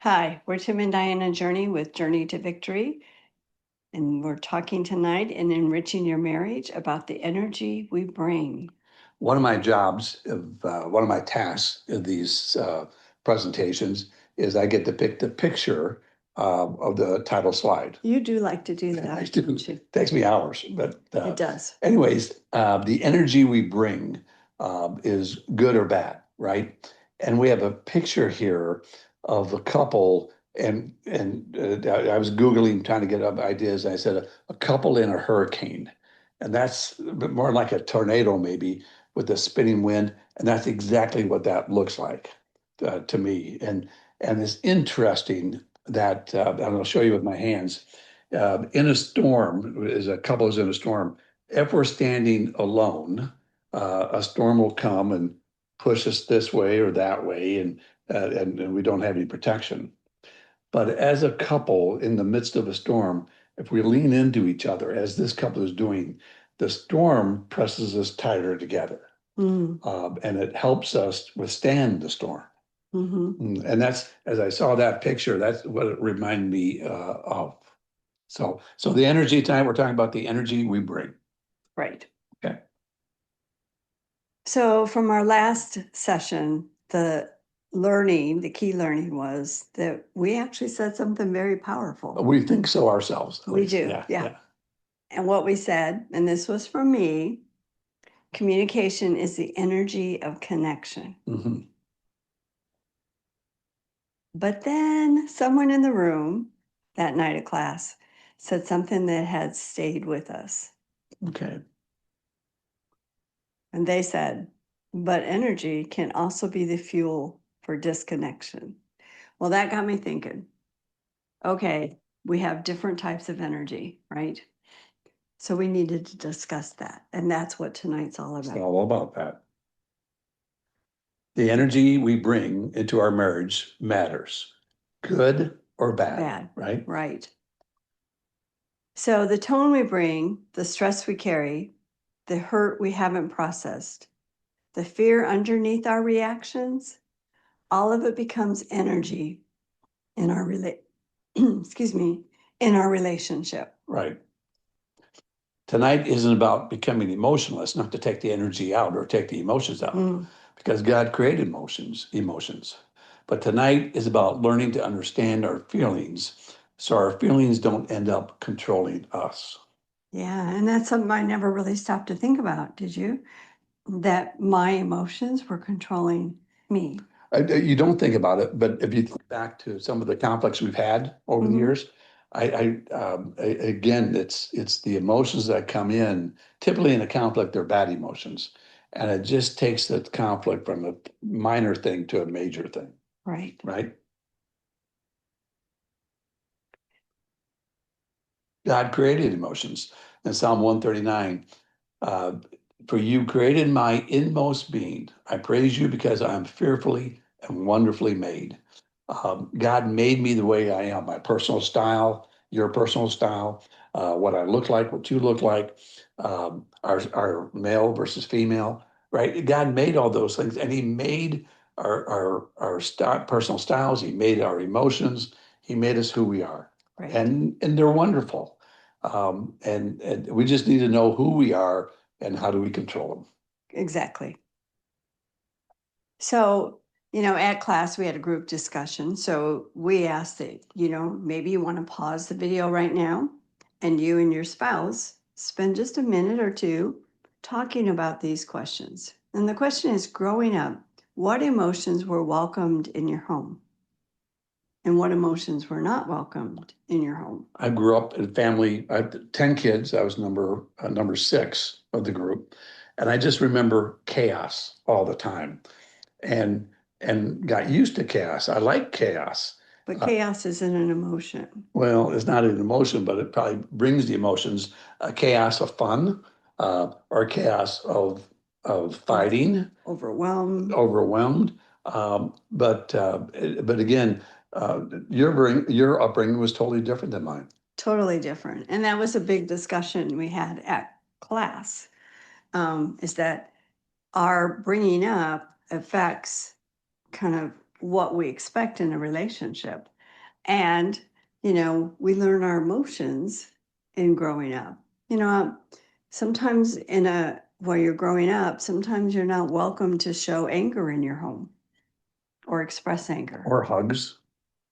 Hi, we're Tim and Diana Journey with Journey to Victory, and we're talking tonight in Enriching Your Marriage about the energy we bring. One of my jobs, one of my tasks in these presentations is I get to pick the picture of the title slide. You do like to do I that, do. don't you? It takes me hours, but It does. anyways, the energy we bring is good or bad, right? And we have a picture here of a couple, and I was Googling trying to get up ideas. I said a couple in a hurricane, and that's more like a tornado maybe with the spinning wind, and that's exactly what that looks like to me. And it's interesting that and I'll show you with my hands. In a storm, as a couple is in a storm, if we're standing alone, a storm will come and push us this way or that way, and we don't have any protection. But as a couple in the midst of a storm, if we lean into each other, as this couple is doing, the storm presses us tighter together, and it helps us withstand the storm. And that's, as I saw that picture, that's what it reminded me of. So the energy tonight, we're talking about the energy we bring. Right. Okay. So, from our last session, the key learning was that we actually said something very powerful. We think so ourselves. We do, yeah. And what we said, and this was from me, communication is the energy of connection. But then someone in the room that night of class said something that had stayed with us. Okay. And they said, but energy can also be the fuel for disconnection. Well, that got me thinking, okay, we have different types of energy, right? So we needed to discuss that. And that's what tonight's all It's about. all about that. The energy we bring into our marriage matters, good or bad, right? Right. So the tone we bring, the stress we carry, the hurt we haven't processed, the fear underneath our reactions, all of it becomes energy in our excuse me, in our relationship. Right. Tonight isn't about becoming emotionless, not to take the energy out or take the emotions out, because God created emotions. But tonight is about learning to understand our feelings so our feelings don't end up controlling us. Yeah, and that's something I never really stopped to think about, did you? That my emotions were controlling me. You don't think about it, but if you think back to some of the conflicts we've had over the years, again, it's the emotions that come in. Typically, in a conflict, they're bad emotions, and it just takes the conflict from a minor thing to a major thing. Right. Right. God created emotions. In Psalm 139, for you created my inmost being. I praise you because I am fearfully and wonderfully made. God made me the way I am, my personal style, your personal style, what I look like, what you look like, our male versus female, right? God made all those things, and He made our personal styles. He made our emotions. He made us who we are, Right. and they're wonderful. And we just need to know who we are and how do we control them. Exactly. So, at class, we had a group discussion. So we asked that, maybe you want to pause the video right now and you and your spouse spend just a minute or two talking about these questions. And the question is, growing up, what emotions were welcomed in your home? And what emotions were not welcomed in your home? I grew up in a family, I had 10 kids. I was number 6 of the group. And I just remember chaos all the time and got used to chaos. I like chaos. But chaos isn't an emotion. Well, it's not an emotion, but it probably brings the emotions, a chaos of fun, or chaos of fighting, overwhelmed. But again, your upbringing was totally different than mine. Totally different. And that was a big discussion we had at class, is that our bringing up affects kind of what we expect in a relationship. And, we learn our emotions in growing up. Sometimes while you're growing up, sometimes you're not welcome to show anger in your home or express anger. Or hugs.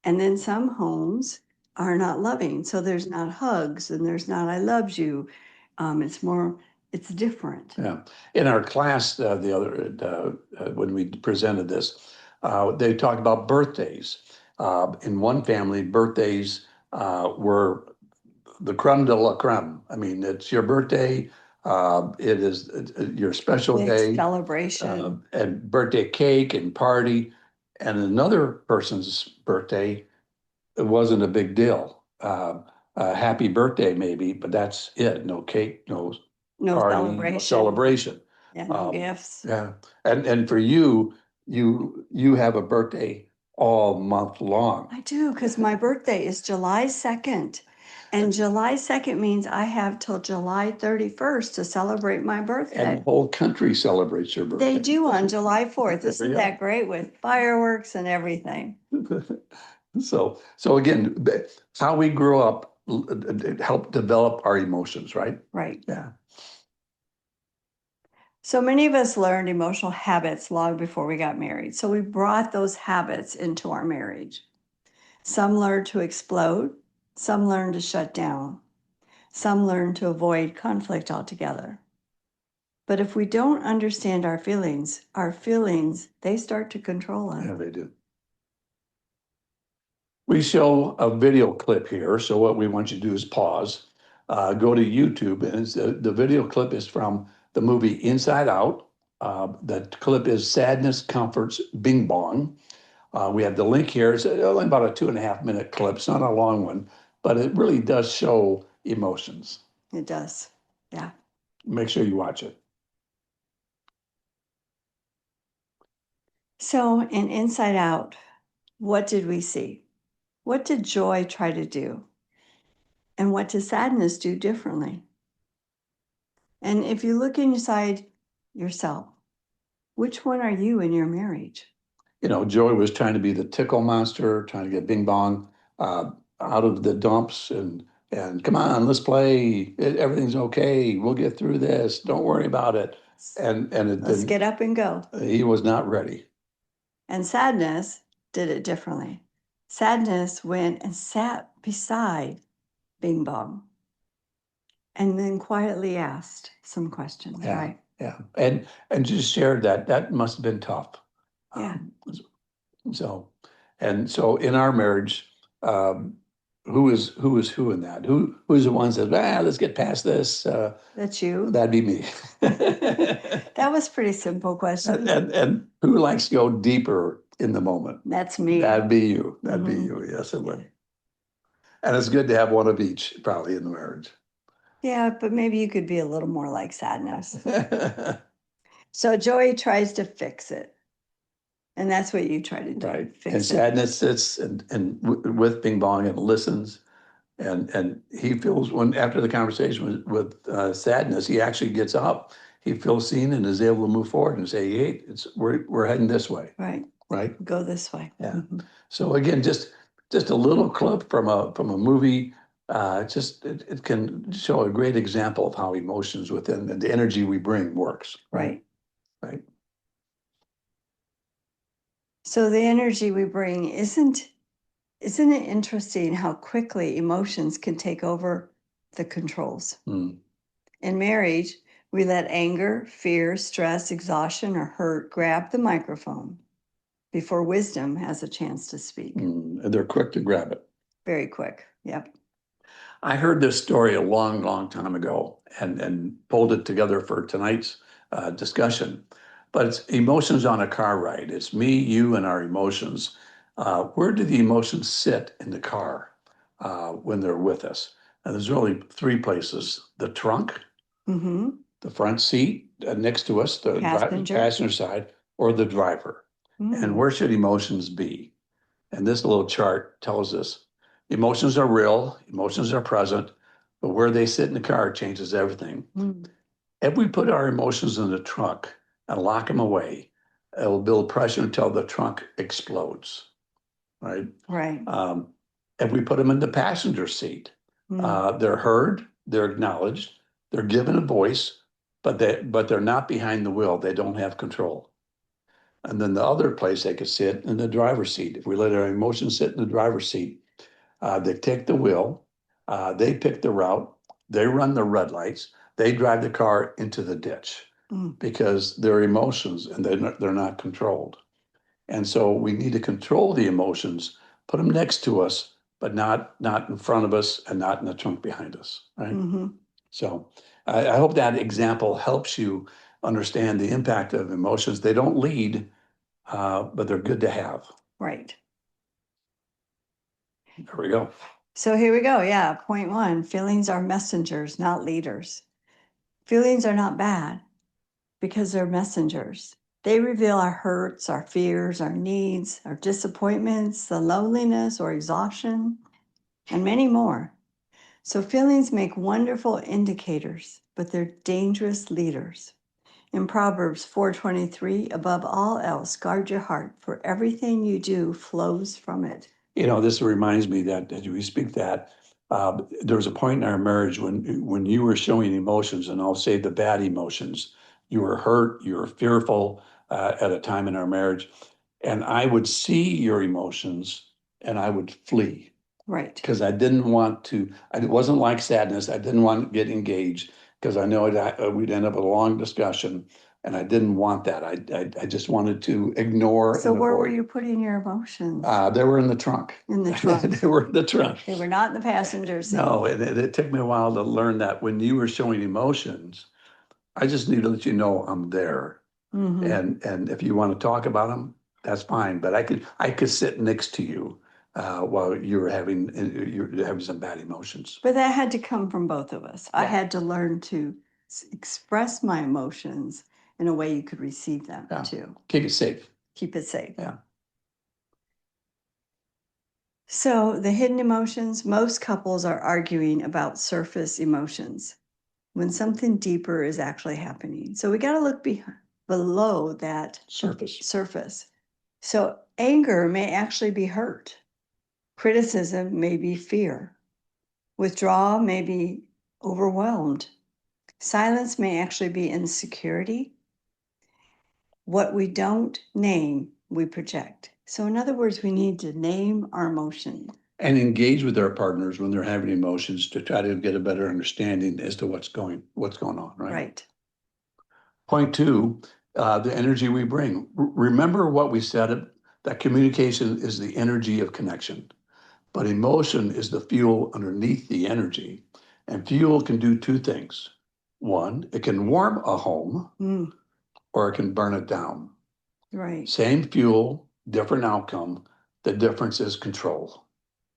And then some homes are not loving. So there's not hugs and there's not I loves you. It's different. Yeah. In our class, when we presented this, they talked about birthdays. In one family, birthdays were the creme de la creme. I mean, it's your birthday. It is your special Big day. celebration. And birthday cake and party. And another person's birthday, it wasn't a big deal. Happy birthday, maybe, but that's it. No cake, no No party, no celebration. celebration. Yeah, no gifts. Yeah. And for you have a birthday all month long. I do, because my birthday is July 2nd. And July 2nd means I have till July 31st to celebrate my And birthday. the whole country celebrates your birthday. They do on July 4th. Isn't Yeah. that great with fireworks and everything? So again, how we grew up helped develop our emotions, right? Right. Yeah. So many of us learned emotional habits long before we got married. So we brought those habits into our marriage. Some learned to explode, some learned to shut down, some learned to avoid conflict altogether. But if we don't understand our feelings, they start to control us. Yeah, they do. We show a video clip here. So what we want you to do is pause, go to YouTube, and the video clip is from the movie Inside Out. The clip is Sadness Comforts Bing Bong. We have the link here. It's only about a 2.5 minute clip. It's not a long one, but it really does show emotions. It does. Yeah. Make sure you watch it. So in Inside Out, what did we see? What did joy try to do? And what does sadness do differently? And if you look inside yourself, which one are you in your marriage? Joy was trying to be the tickle monster, trying to get Bing Bong out of the dumps and come on, let's play. Everything's okay. We'll get through this. Don't worry about it. And Let's get up and go. He was not ready. And sadness did it differently. Sadness went and sat beside Bing Bong and then quietly asked some questions, Yeah, right? yeah. And just shared that must have been tough. Yeah. So in our marriage, who is who in that? Who's the one that says, let's get past this? That's you. That'd be me. That was pretty simple question. And who likes to go deeper in the moment? That's me. That'd be you. That'd be you. Yes, it would. And it's good to have one of each, probably, in the marriage. Yeah, but maybe you could be a little more like sadness. So Joy tries to fix it. And that's what you try to do. Right. Fix And it. sadness sits with Bing Bong and listens. And he feels after the conversation with sadness, he actually gets up. He feels seen and is able to move forward and say, hey, we're heading this way. Right. Right. Go this way. Yeah. Mm-hmm. So again, just a little clip from a movie. It can show a great example of how emotions within and the energy we bring works. Right. Right. So the energy we bring isn't it interesting how quickly emotions can take over the controls? Mm. In marriage, we let anger, fear, stress, exhaustion, or hurt grab the microphone before wisdom has a chance to speak. And they're quick to grab it. Very quick. Yep. I heard this story a long, long time ago and pulled it together for tonight's discussion. But it's emotions on a car ride. It's me, you, and our emotions. Where do the emotions sit in the car when they're with us? And there's really three places: the trunk, Mm-hmm. the front seat next to us, the passenger side, or the driver. And where should emotions be? And this little chart tells us emotions are real, emotions are present, but where they sit in the car changes everything. If we put our emotions in the trunk and lock them away, It'll build pressure until the trunk explodes, right? Right. If we put them in the passenger seat, they're heard, they're acknowledged, they're given a voice, but they're not behind the wheel. They don't have control. And then the other place they could sit in the driver's seat. If we let our emotions sit in the driver's seat, they take the wheel, they pick the route, they run the red lights, they drive the car into the ditch because they're emotions and they're not controlled. And so we need to control the emotions, put them next to us, but not in front of us and not in the trunk behind us, right? So I hope that example helps you understand the impact of emotions. They don't lead, but they're good to have. Right. There we go. So here we go. Yeah. Point one, feelings are messengers, not leaders. Feelings are not bad because they're messengers. They reveal our hurts, our fears, our needs, our disappointments, the loneliness or exhaustion, and many more. So feelings make wonderful indicators, but they're dangerous leaders. In Proverbs 4:23, above all else, guard your heart, for everything you do flows from it. This reminds me that as we speak that, there was a point in our marriage when you were showing emotions, and I'll say the bad emotions. You were hurt, you were fearful at a time in our marriage, and I would see your emotions and I would flee. Right. Because I didn't want to, it wasn't like sadness. I didn't want to get engaged because I know we'd end up with a long discussion and I didn't want that. I just wanted to ignore. So and where avoid. were you putting your emotions? They were in the trunk. In the trunk. They were in the trunk. They were not in the passenger seat. No, it took me a while to learn that when you were showing emotions, I just need to let you know I'm there. And if you want to talk about them, that's fine. But I could sit next to you while you're having some bad emotions. But that had to come from both of us. I Yeah. had to learn to express my emotions in a way you could receive them Yeah. too. Keep it safe. Keep it safe. Yeah. So the hidden emotions, most couples are arguing about surface emotions when something deeper is actually happening. So we got to look below that surface. So anger may actually be hurt. Criticism may be fear. Withdrawal may be overwhelmed. Silence may actually be insecurity. What we don't name, we project. So in other words, we need to name our emotion. And engage with our partners when they're having emotions to try to get a better understanding as to what's going on, right? Right. Point two, the energy we bring. Remember what we said, that communication is the energy of connection, but emotion is the fuel underneath the energy. And fuel can do two things. One, it can warm a home or it can burn it down. Right. Same fuel, different outcome. The difference is control,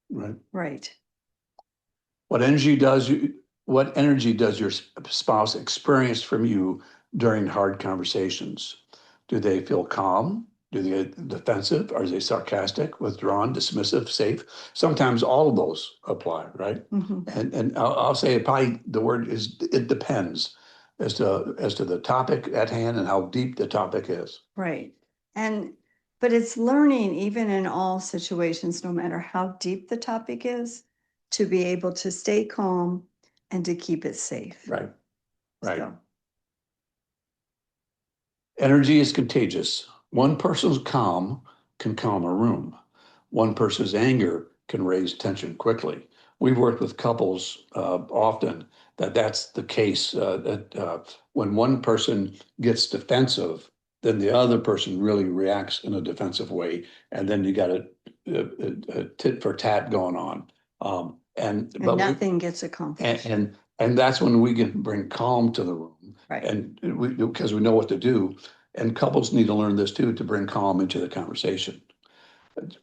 right? Right. What energy does your spouse experience from you during hard conversations? Do they feel calm? Do they get defensive? Are they sarcastic, withdrawn, dismissive, safe? Sometimes all of those apply, right? And I'll say probably the word is it depends as to the topic at hand and how deep the topic is. Right. But it's learning even in all situations, no matter how deep the topic is, to be able to stay calm and to keep it safe. Right. Right. So. Energy is contagious. One person's calm can calm a room. One person's anger can raise tension quickly. We've worked with couples often that's the case. When one person gets defensive, then the other person really reacts in a defensive way, and then you got a tit for tat going on. And nothing gets accomplished. And that's when we can bring calm to the room, right? And because we know what to do. And couples need to learn this too, to bring calm into the conversation.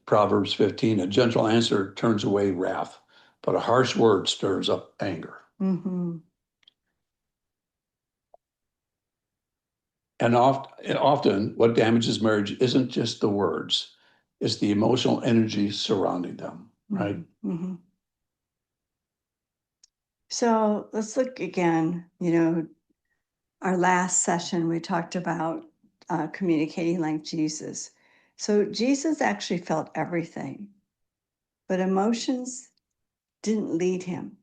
Proverbs 15, a gentle answer turns away wrath, but a harsh word stirs up anger. And often what damages marriage isn't just the words, it's the emotional energy surrounding them, right? So let's look again, our last session, we talked about communicating like Jesus. So Jesus actually felt everything, but emotions didn't lead him.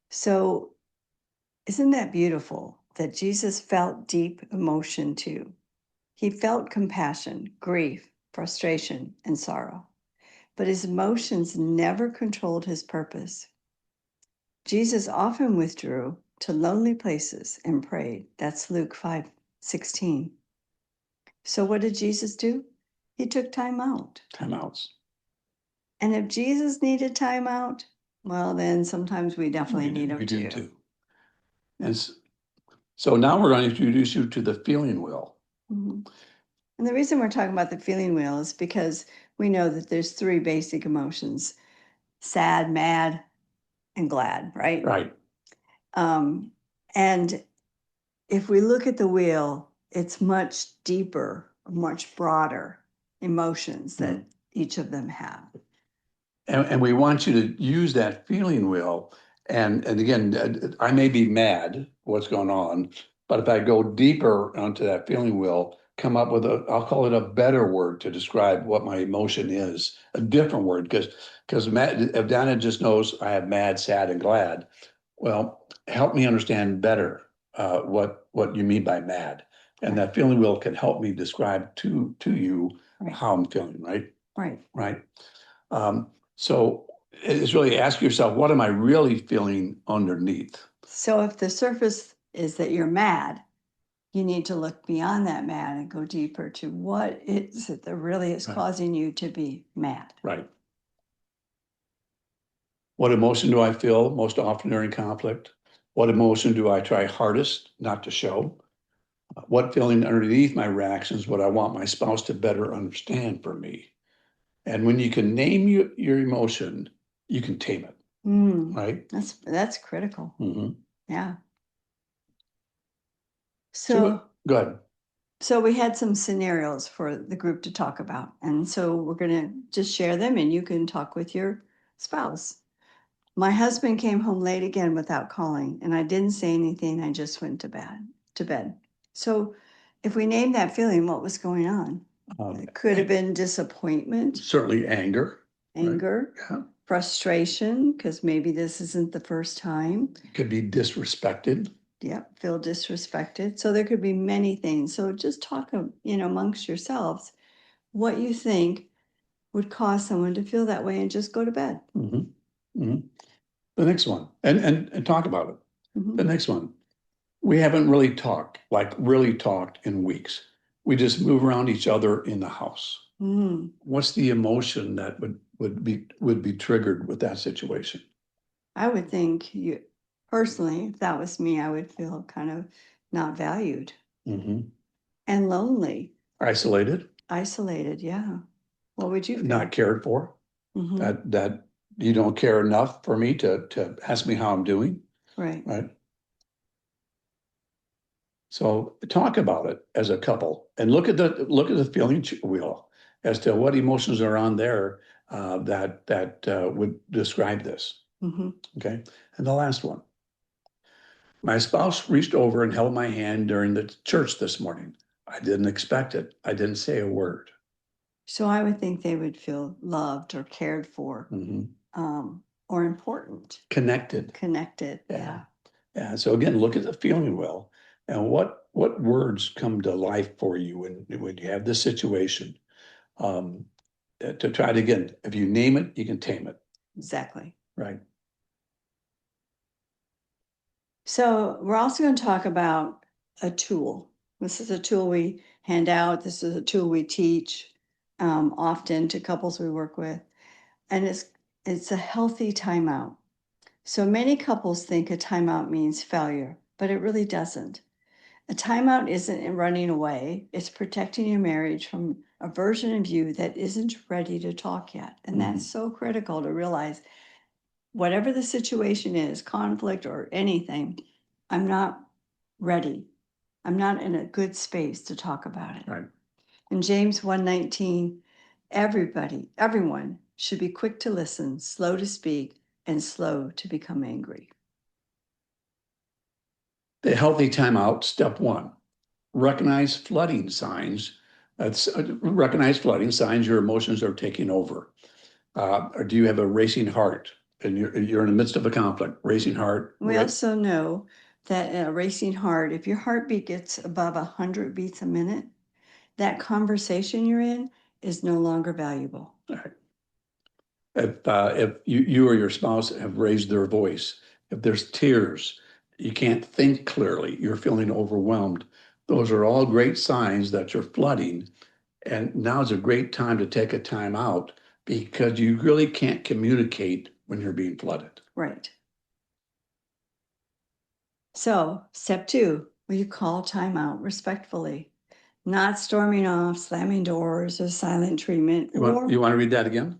So isn't that beautiful that Jesus felt deep emotion too? He felt compassion, grief, frustration, and sorrow, but his emotions never controlled his purpose. Jesus often withdrew to lonely places and prayed. That's Luke 5:16. So what did Jesus do? He took time out. Timeouts. And if Jesus needed time out, well, then sometimes we definitely need them We do too. too. And so now we're going to introduce you to the feeling wheel. Mhm. And the reason we're talking about the feeling wheel is because we know that there's three basic emotions: sad, mad, and glad, right? Right. And if we look at the wheel, it's much deeper, much broader emotions that each of them have. And we want you to use that feeling wheel. And again, I may be mad what's going on, but if I go deeper onto that feeling wheel, come up with I'll call it a better word to describe what my emotion is, a different word, because if Donna just knows I have mad, sad, and glad, well, help me understand better what you mean by mad. And that feeling wheel can help me describe to you how I'm feeling, right? Right. Right. So it's really ask yourself, what am I really feeling underneath? So if the surface is that you're mad, you need to look beyond that mad and go deeper to what is it that really is causing you to be mad. Right. What emotion do I feel most often during conflict? What emotion do I try hardest not to show? What feeling underneath my reactions would I want my spouse to better understand for me? And when you can name your emotion, you can tame it, right? That's critical. Yeah. So go ahead. So we had some scenarios for the group to talk about. And so we're going to just share them and you can talk with your spouse. My husband came home late again without calling, and I didn't say anything. I just went to bed. So if we name that feeling, what was going on? It could have been disappointment. Certainly anger. Anger. Right? Yeah. Frustration, because maybe this isn't the first time. It could be disrespected. Yep, feel disrespected. So there could be many things. So just talk, amongst yourselves what you think would cause someone to feel that way and just go to bed. The next one, and talk about it. The next one, we haven't really talked in weeks. We just move around each other in the house. What's the emotion that would be triggered with that situation? I would think personally, if that was me, I would feel kind of not valued and lonely. Isolated. Yeah. What would you feel? Not cared for. That you don't care enough for me to ask me how I'm doing. Right. So talk about it as a couple and look at the feeling wheel as to what emotions are on there that would describe this. Okay. And the last one. My spouse reached over and held my hand during the church this morning. I didn't expect it. I didn't say a word. So I would think they would feel loved or cared for, or important. Connected. Yeah. Yeah. So again, look at the feeling wheel and what words come to life for you when you have this situation. To try it again. If you name it, you can tame it. Exactly. Right. So we're also going to talk about a tool. This is a tool we hand out. This is a tool we teach often to couples we work with. And it's a healthy timeout. So many couples think a timeout means failure, but it really doesn't. A timeout isn't running away. It's protecting your marriage from a version of you that isn't ready to talk yet. And that's so critical to realize whatever the situation is, conflict or anything, I'm not ready. I'm not in a good space to talk about it. Right. In James 1:19, everyone should be quick to listen, slow to speak, and slow to become angry. The healthy timeout, step one, recognize flooding signs. That's recognize flooding signs your emotions are taking over. Or do you have a racing heart and you're in the midst of a conflict, racing heart? We also know that in a racing heart, if your heartbeat gets above 100 beats a minute, that conversation you're in is no longer valuable. Right. If you or your spouse have raised their voice, if there's tears, you can't think clearly, you're feeling overwhelmed. Those are all great signs that you're flooding. And now is a great time to take a time out because you really can't communicate when you're being flooded. Right. So, step 2, will you call timeout respectfully? Not storming off, slamming doors, or silent treatment. You want to read that again?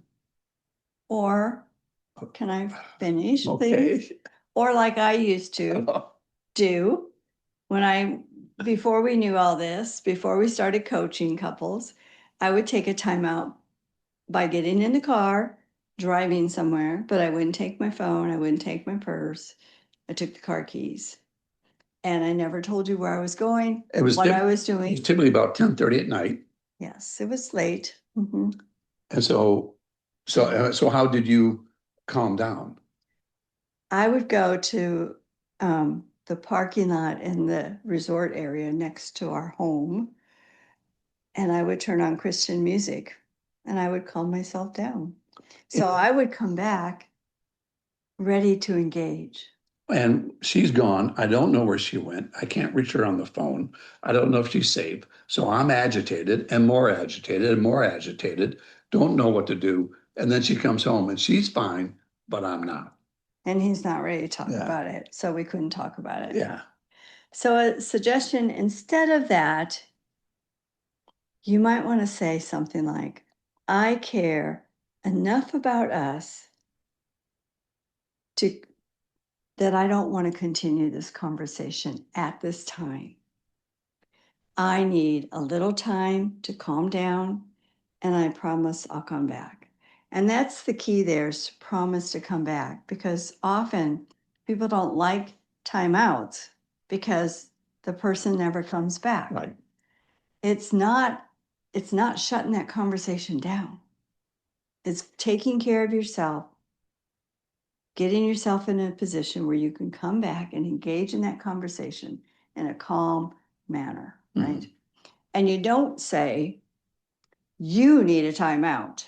Or can I finish, please? Okay. Or like I used to do before we knew all this, before we started coaching couples, I would take a timeout by getting in the car, driving somewhere, but I wouldn't take my phone, I wouldn't take my purse. I took the car keys. And I never told you where I was going, what I was It doing. was typically about 10:30 at night. Yes, it was late. And so how did you calm down? I would go to the parking lot in the resort area next to our home, and I would turn on Christian music, and I would calm myself down. So I would come back ready to engage. And she's gone. I don't know where she went. I can't reach her on the phone. I don't know if she's safe. So I'm agitated and more agitated and more agitated. Don't know what to do. And then she comes home and she's fine, but I'm not. And he's not ready to talk Yeah. about it. So we couldn't talk about it. Yeah. So a suggestion, instead of that, you might want to say something like, I care enough about us that I don't want to continue this conversation at this time. I need a little time to calm down, and I promise I'll come back. And that's the key there, is to promise to come back, because often people don't like timeouts because the person never comes back. Right. It's not shutting that conversation down. It's taking care of yourself, getting yourself in a position where you can come back and engage in that conversation in a calm manner, right? And you don't say, you need a timeout.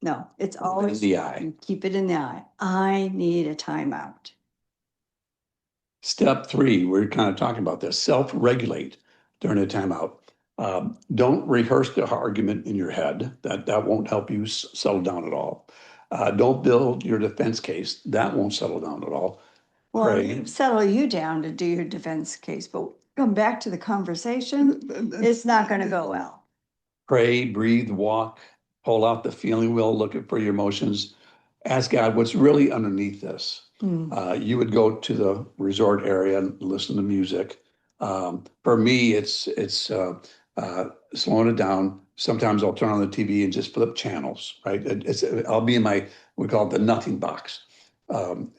No, it's always in the eye. you keep it in the eye. I need a timeout. Step 3, we're kind of talking about this, self-regulate during a timeout. Don't rehearse the argument in your head. That won't help you settle down at all. Don't build your defense case. That won't settle down at all. Well, Pray. settle you down to do your defense case, but come back to the conversation, it's not going to go well. Pray, breathe, walk, pull out the feeling wheel, look for your emotions. Ask God what's really underneath this. You would go to the resort area and listen to music. For me, it's slowing it down. Sometimes I'll turn on the TV and just flip channels, right? I'll be in we call it the nothing box. You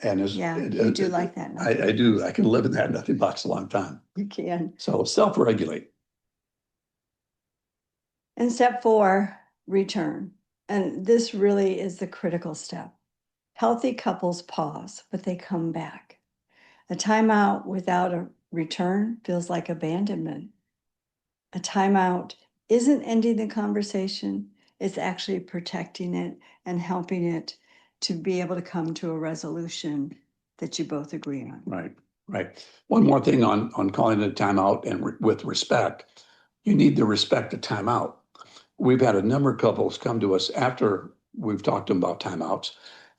do like that. I do. I can live in that nothing box a long time. You can. So self-regulate. And step 4, return. And this really is the critical step. Healthy couples pause, but they come back. A timeout without a return feels like abandonment. A timeout isn't ending the conversation, it's actually protecting it and helping it to be able to come to a resolution that you both agree on. Right, right. One more thing on calling it a timeout and with respect, you need to respect the timeout. We've had a number of couples come to us after we've talked to them about timeouts,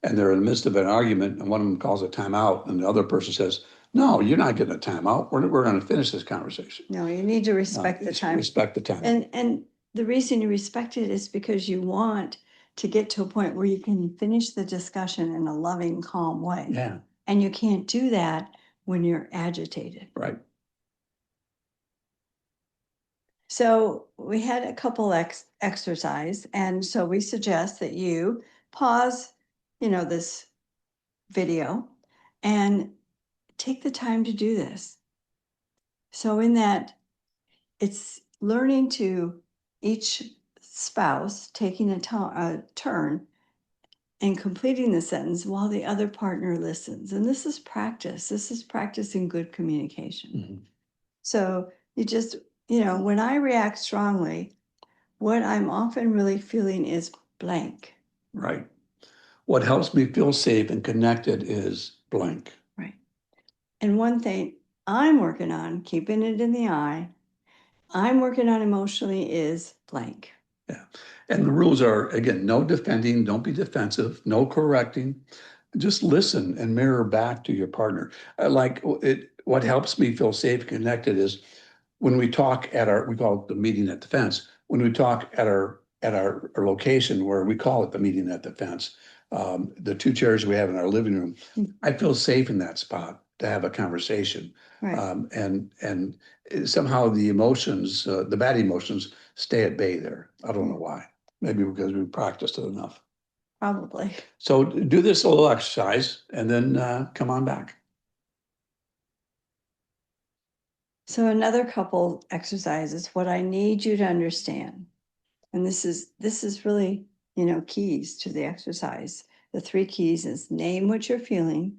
and they're in the midst of an argument, and one of them calls a timeout, and the other person says, "No, you're not getting a timeout. We're going to finish this conversation." No, you need to respect the time. Respect the time. And the reason you respect it is because you want to get to a point where you can finish the discussion in a loving, calm way. Yeah. And you can't do that when you're agitated. Right. So we had a couple exercise, and so we suggest that you pause, this video, and take the time to do this. So in that it's learning to each spouse taking a turn and completing the sentence while the other partner listens. And this is practice. This is practicing good communication. Mhm. So you just, when I react strongly, what I'm often really feeling is blank. Right. What helps me feel safe and connected is blank. Right. And one thing I'm working on, keeping it in the eye, I'm working on emotionally is blank. Yeah. And the rules are, again, no defending, don't be defensive, no correcting. Just listen and mirror back to your partner. What helps me feel safe and connected is when we talk we call it the meeting at the fence. When we talk at our location where we call it the meeting at the fence, the two chairs we have in our living room, I feel safe in that spot to have a conversation. Right. And somehow the emotions, the bad emotions stay at bay there. I don't know why. Maybe because we practiced it enough. Probably. So do this little exercise and then come on back. So another couple exercises, what I need you to understand, and this is really, keys to the exercise. The 3 keys is name what you're feeling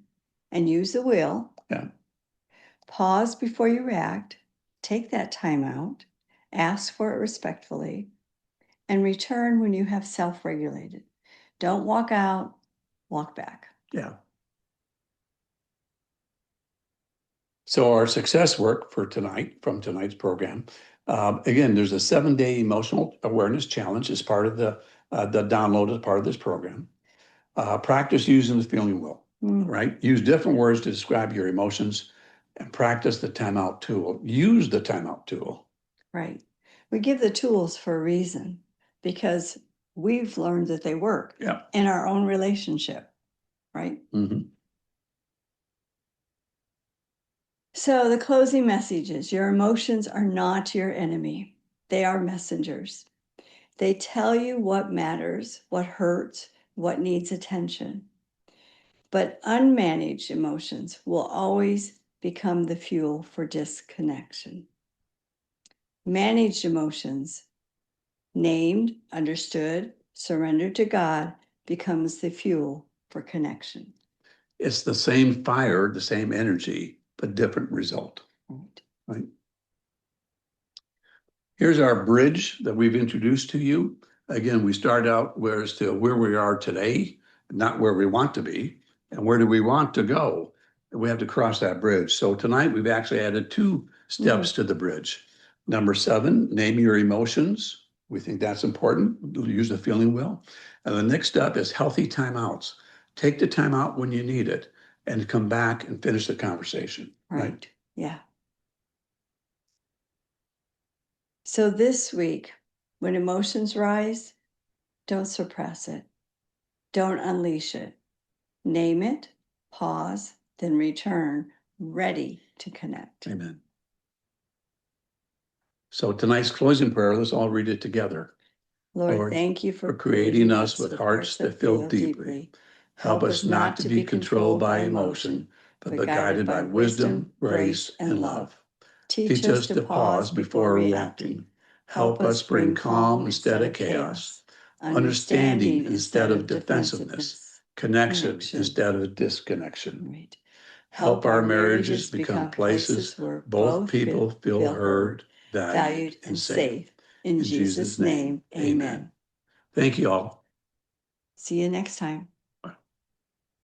and use the will. Yeah. Pause before you react, take that time out, ask for it respectfully, and return when you have self-regulated. Don't walk out, walk back. Yeah. So our success work for tonight, from tonight's program, again, there's a 7-day emotional awareness challenge as part of the download as part of this program. Practice using the feeling wheel, right? Use different words to describe your emotions and practice the timeout tool. Use the timeout tool. Right. We give the tools for a reason because we've learned that they work in our own relationship, right? Mm-hmm. So the closing message is your emotions are not your enemy. They are messengers. They tell you what matters, what hurts, what needs attention. But unmanaged emotions will always become the fuel for disconnection. Managed emotions, named, understood, surrendered to God, becomes the fuel for connection. It's the same fire, the same energy, but different result. Right. Here's our bridge that we've introduced to you. Again, we start out where we are today, not where we want to be, and where do we want to go? We have to cross that bridge. So tonight we've actually added 2 steps to the bridge. Number 7, name your emotions. We think that's important. Use the feeling wheel. And the next step is healthy timeouts. Take the time out when you need it and come back and finish the conversation. Right? Yeah. So this week, when emotions rise, don't suppress it. Don't unleash it. Name it, pause, then return, ready to connect. Amen. So tonight's closing prayer, let's all read it together. Lord, thank you for creating us with hearts that feel deeply. Help us not to be controlled by emotion, but guided by wisdom, grace, and love. Teach us to pause before reacting. Help us bring calm instead of chaos, understanding instead of defensiveness, connection instead of disconnection. Right. Help our marriages become places where both people feel heard, valued, and safe. In Jesus' name, amen. Thank you all. See you next time.